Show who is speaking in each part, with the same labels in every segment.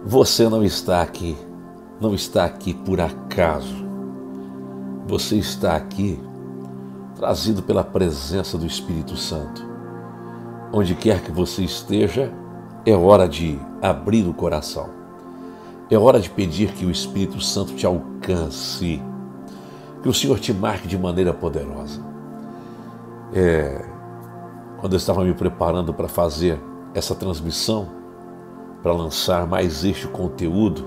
Speaker 1: Você não está aqui por acaso. Você está aqui trazido pela presença do Espírito Santo. Onde quer que você esteja, é hora de abrir o coração. É hora de pedir que o Espírito Santo te alcance, que o Senhor te marque de maneira poderosa. Quando eu estava me preparando para fazer essa transmissão, para lançar mais este conteúdo,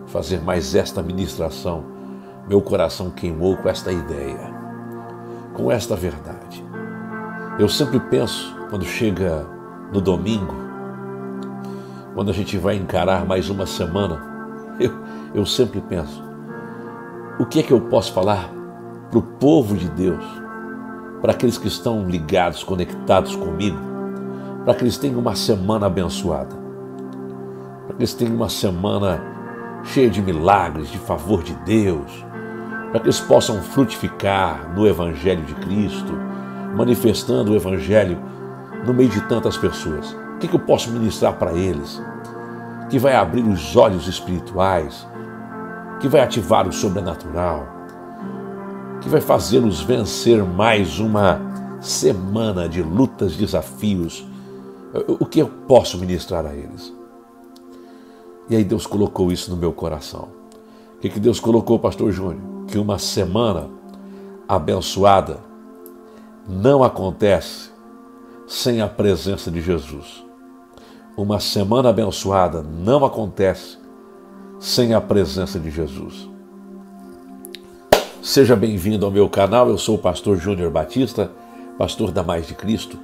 Speaker 1: fazer mais esta ministração, meu coração queimou com esta ideia, com esta verdade. Eu sempre penso, quando chega no domingo, quando a gente vai encarar mais uma semana, eu sempre penso, o que é que eu posso falar para o povo de Deus, para aqueles que estão ligados, conectados comigo, para que eles tenham uma semana abençoada, para que eles tenham uma semana cheia de milagres, de favor de Deus, para que eles possam frutificar no Evangelho de Cristo, manifestando o Evangelho no meio de tantas pessoas. O que eu posso ministrar para eles? Que vai abrir os olhos espirituais, que vai ativar o sobrenatural, que vai fazê-los vencer mais uma semana de lutas, desafios. O que eu posso ministrar a eles? E aí Deus colocou isso no meu coração. O que Deus colocou, pastor Júnior? Que uma semana abençoada não acontece sem a presença de Jesus. Uma semana abençoada não acontece sem a presença de Jesus. Seja bem-vindo ao meu canal, eu sou o pastor Júnior Batista, pastor da Mais de Cristo.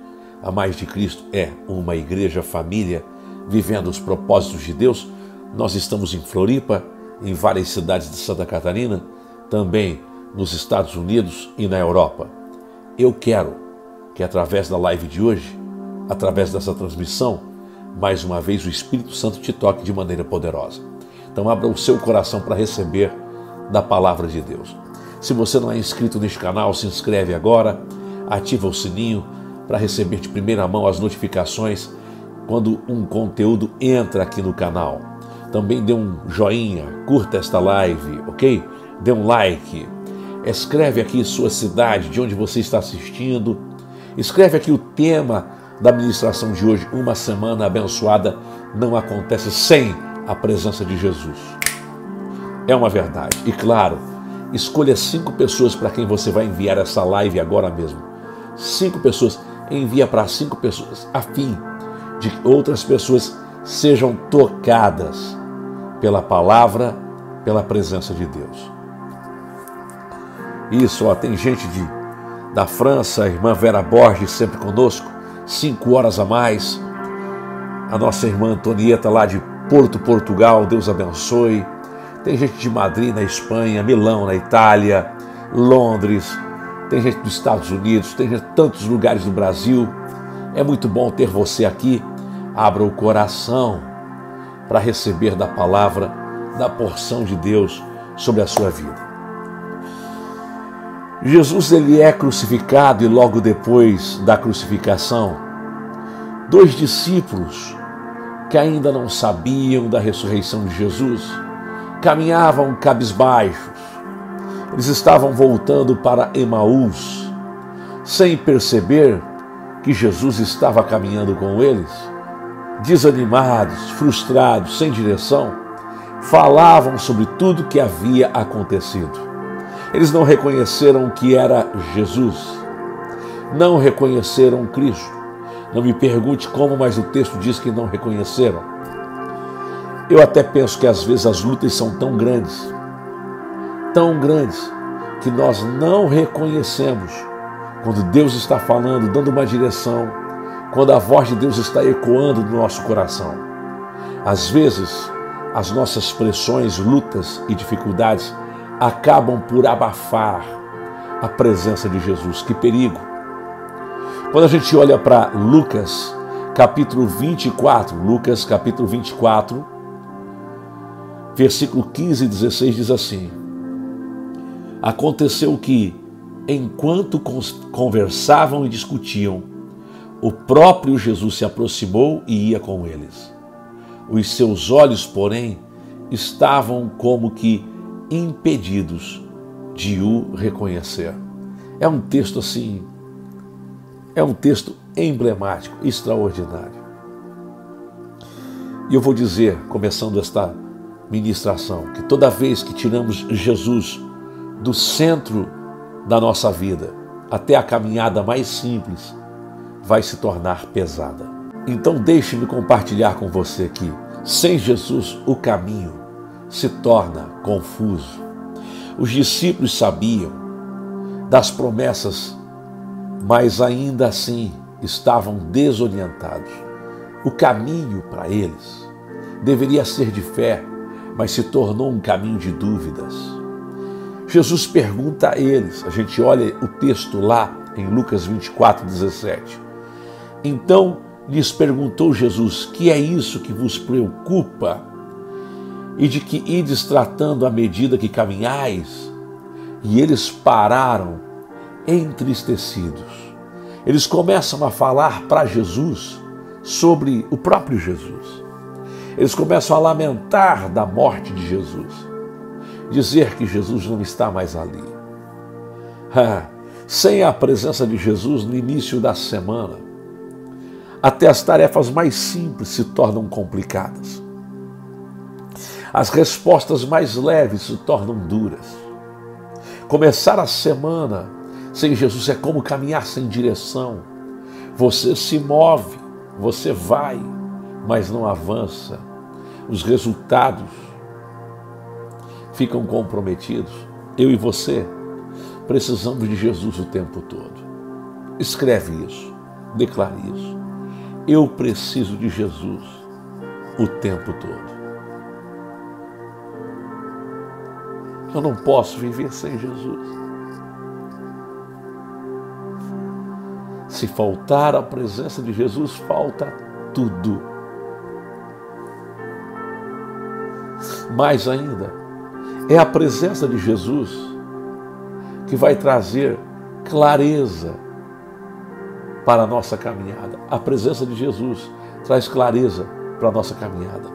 Speaker 1: A Mais de Cristo é uma igreja família vivendo os propósitos de Deus. Nós estamos em Floripa, em várias cidades de Santa Catarina, também nos Estados Unidos e na Europa. Eu quero que através da live de hoje, através dessa transmissão, mais uma vez o Espírito Santo te toque de maneira poderosa. Então abra o seu coração para receber da palavra de Deus. Se você não é inscrito neste canal, se inscreve agora, ativa o sininho para receber de primeira mão as notificações quando um conteúdo entra aqui no canal. Também dê um joinha, curta esta live, ok? Dê um like, escreve aqui sua cidade, de onde você está assistindo, escreve aqui o tema da ministração de hoje. Uma semana abençoada não acontece sem a presença de Jesus. É uma verdade. E claro, escolha 5 pessoas para quem você vai enviar essa live agora mesmo. 5 pessoas, envia para 5 pessoas, a fim de que outras pessoas sejam tocadas pela palavra, pela presença de Deus. Isso, tem gente da França, a irmã Vera Borges sempre conosco, 5 horas a mais. A nossa irmã Antonieta lá de Porto, Portugal, Deus abençoe. Tem gente de Madrid, na Espanha, Milão, na Itália, Londres, tem gente dos Estados Unidos, tem gente de tantos lugares do Brasil. É muito bom ter você aqui. Abra o coração para receber da palavra, da porção de Deus sobre a sua vida. Jesus, ele é crucificado e logo depois da crucificação, 2 discípulos que ainda não sabiam da ressurreição de Jesus, caminhavam cabisbaixos. Eles estavam voltando para Emaús, sem perceber que Jesus estava caminhando com eles. Desanimados, frustrados, sem direção, falavam sobre tudo que havia acontecido. Eles não reconheceram que era Jesus, não reconheceram Cristo. Não me pergunte como, mas o texto diz que não reconheceram. Eu até penso que às vezes as lutas são tão grandes, que nós não reconhecemos quando Deus está falando, dando uma direção, quando a voz de Deus está ecoando no nosso coração. Às vezes, as nossas pressões, lutas e dificuldades acabam por abafar a presença de Jesus. Que perigo! Quando a gente olha para Lucas, capítulo 24, versículo 15 e 16 diz assim: Aconteceu que, enquanto conversavam e discutiam, o próprio Jesus se aproximou e ia com eles. Os seus olhos, porém, estavam como que impedidos de o reconhecer. É um texto assim, é um texto emblemático, extraordinário. E eu vou dizer, começando esta ministração, que toda vez que tiramos Jesus do centro da nossa vida, até a caminhada mais simples vai se tornar pesada. Então deixe-me compartilhar com você que, sem Jesus, o caminho se torna confuso. Os discípulos sabiam das promessas, mas ainda assim estavam desorientados. O caminho para eles deveria ser de fé, mas se tornou um caminho de dúvidas. Jesus pergunta a eles, a gente olha o texto lá em Lucas 24:17. Então lhes perguntou Jesus: que é isso que vos preocupa? E de que ides tratando à medida que caminhais? E eles pararam entristecidos. Eles começam a falar para Jesus sobre o próprio Jesus. Eles começam a lamentar da morte de Jesus, dizer que Jesus não está mais ali. Sem a presença de Jesus no início da semana, até as tarefas mais simples se tornam complicadas. As respostas mais leves se tornam duras. Começar a semana sem Jesus é como caminhar sem direção. Você se move, você vai, mas não avança. Os resultados ficam comprometidos. Eu e você precisamos de Jesus o tempo todo. Escreve isso, declare isso. Eu preciso de Jesus o tempo todo. Eu não posso viver sem Jesus. Se faltar a presença de Jesus, falta tudo. Mais ainda, é a presença de Jesus que vai trazer clareza para a nossa caminhada. A presença de Jesus traz clareza para a nossa caminhada.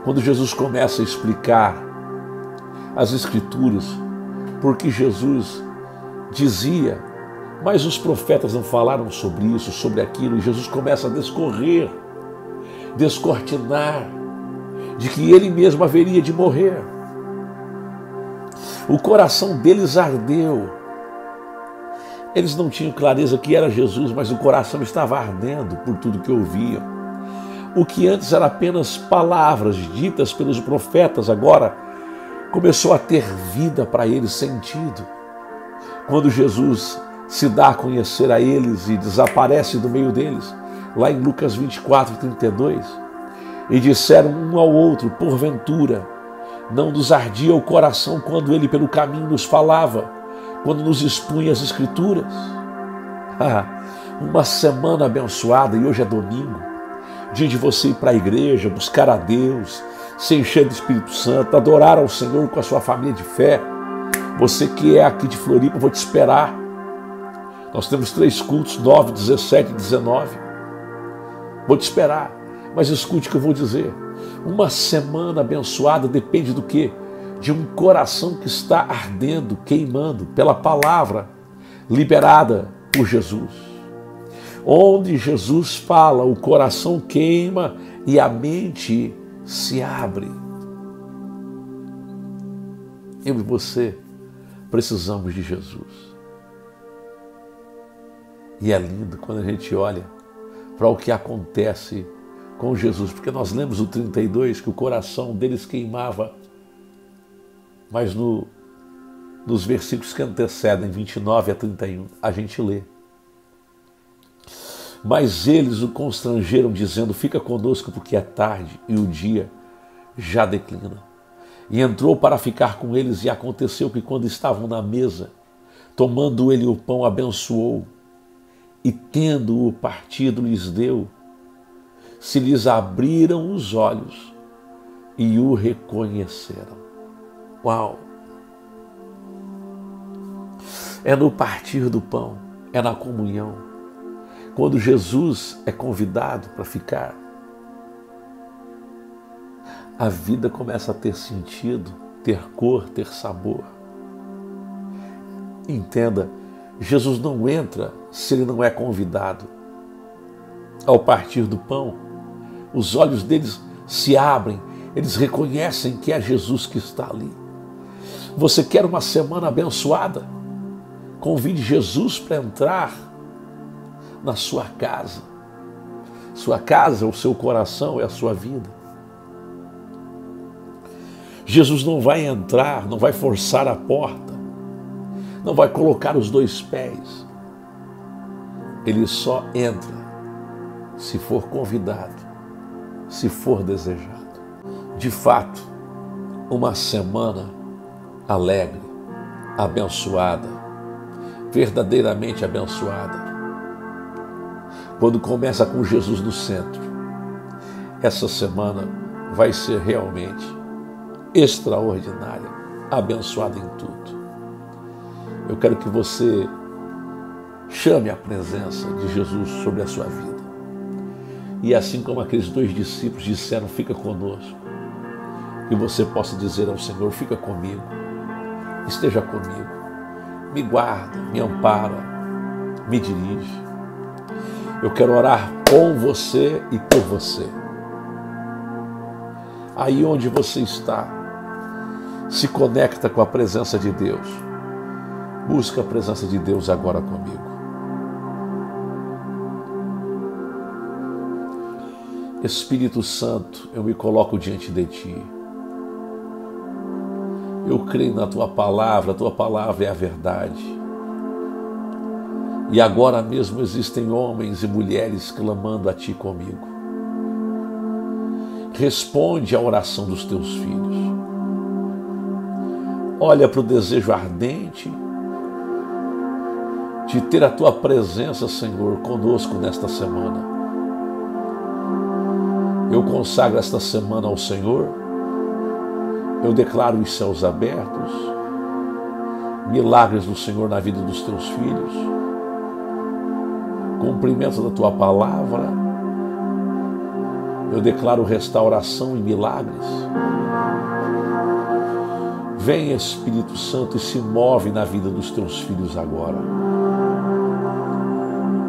Speaker 1: Quando Jesus começa a explicar as Escrituras, porque Jesus dizia, mas os profetas não falaram sobre isso, sobre aquilo, e Jesus começa a descorrer, descortinar, de que ele mesmo haveria de morrer. O coração deles ardeu. Eles não tinham clareza que era Jesus, mas o coração estava ardendo por tudo que ouviam. O que antes era apenas palavras ditas pelos profetas, agora começou a ter vida para eles, sentido. Quando Jesus se dá a conhecer a eles e desaparece do meio deles, lá em Lucas 24:32, e disseram um ao outro: porventura, não nos ardia o coração quando ele pelo caminho nos falava, quando nos expunha as Escrituras? Uma semana abençoada, e hoje é domingo, dia de você ir para a igreja, buscar a Deus, se encher do Espírito Santo, adorar ao Senhor com a sua família de fé. Você que é aqui de Floripa, eu vou te esperar. Nós temos 3 cultos, 9, 17 e 19. Vou te esperar, mas escute o que eu vou dizer. Uma semana abençoada depende do quê? De um coração que está ardendo, queimando pela palavra liberada por Jesus. Onde Jesus fala, o coração queima e a mente se abre. Eu e você precisamos de Jesus. E é lindo quando a gente olha para o que acontece com Jesus, porque nós lemos o 32, que o coração deles queimava, mas nos versículos que antecedem, 29 a 31, a gente lê: mas eles o constrangeram, dizendo: fica conosco, porque é tarde e o dia já declina. E entrou para ficar com eles, e aconteceu que, quando estavam na mesa, tomando ele o pão, abençoou, e tendo-o partido, lhes deu. Se lhes abriram os olhos e o reconheceram. Uau! É no partir do pão, é na comunhão. Quando Jesus é convidado para ficar, a vida começa a ter sentido, ter cor, ter sabor. Entenda, Jesus não entra se ele não é convidado. Ao partir do pão, os olhos deles se abrem, eles reconhecem que é Jesus que está ali. Você quer uma semana abençoada? Convide Jesus para entrar na sua casa. Sua casa, o seu coração é a sua vida. Jesus não vai entrar, não vai forçar a porta, não vai colocar os dois pés. Ele só entra se for convidado, se for desejado. De fato, uma semana alegre, abençoada, verdadeiramente abençoada. Quando começa com Jesus no centro, essa semana vai ser realmente extraordinária, abençoada em tudo. Eu quero que você chame a presença de Jesus sobre a sua vida. E assim como aqueles 2 discípulos disseram, fica conosco, que você possa dizer ao Senhor, fica comigo, esteja comigo, me guarda, me ampara, me dirige. Eu quero orar com você e por você. Aí onde você está, se conecta com a presença de Deus. Busca a presença de Deus agora comigo. Espírito Santo, eu me coloco diante de Ti. Eu creio na Tua palavra, a Tua palavra é a verdade. E agora mesmo existem homens e mulheres clamando a Ti comigo. Responde à oração dos Teus filhos. Olha para o desejo ardente de ter a Tua presença, Senhor, conosco nesta semana. Eu consagro esta semana ao Senhor. Eu declaro os céus abertos, milagres do Senhor na vida dos Teus filhos, cumprimento da Tua palavra. Eu declaro restauração e milagres. Vem, Espírito Santo, e se move na vida dos Teus filhos agora.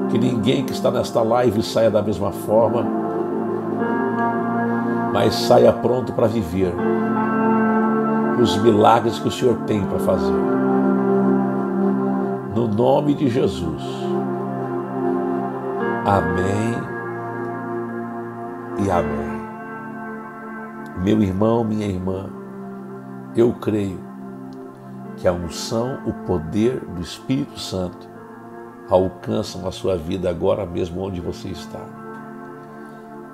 Speaker 1: Que ninguém que está nesta live saia da mesma forma, mas saia pronto para viver os milagres que o Senhor tem para fazer. No nome de Jesus. Amém e amém. Meu irmão, minha irmã, eu creio que a unção, o poder do Espírito Santo alcançam a sua vida agora mesmo onde você está.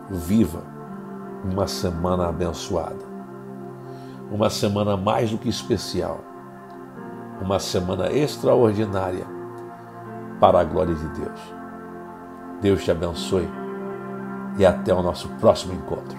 Speaker 1: Viva uma semana abençoada, uma semana mais do que especial, uma semana extraordinária para a glória de Deus. Deus te abençoe e até o nosso próximo encontro.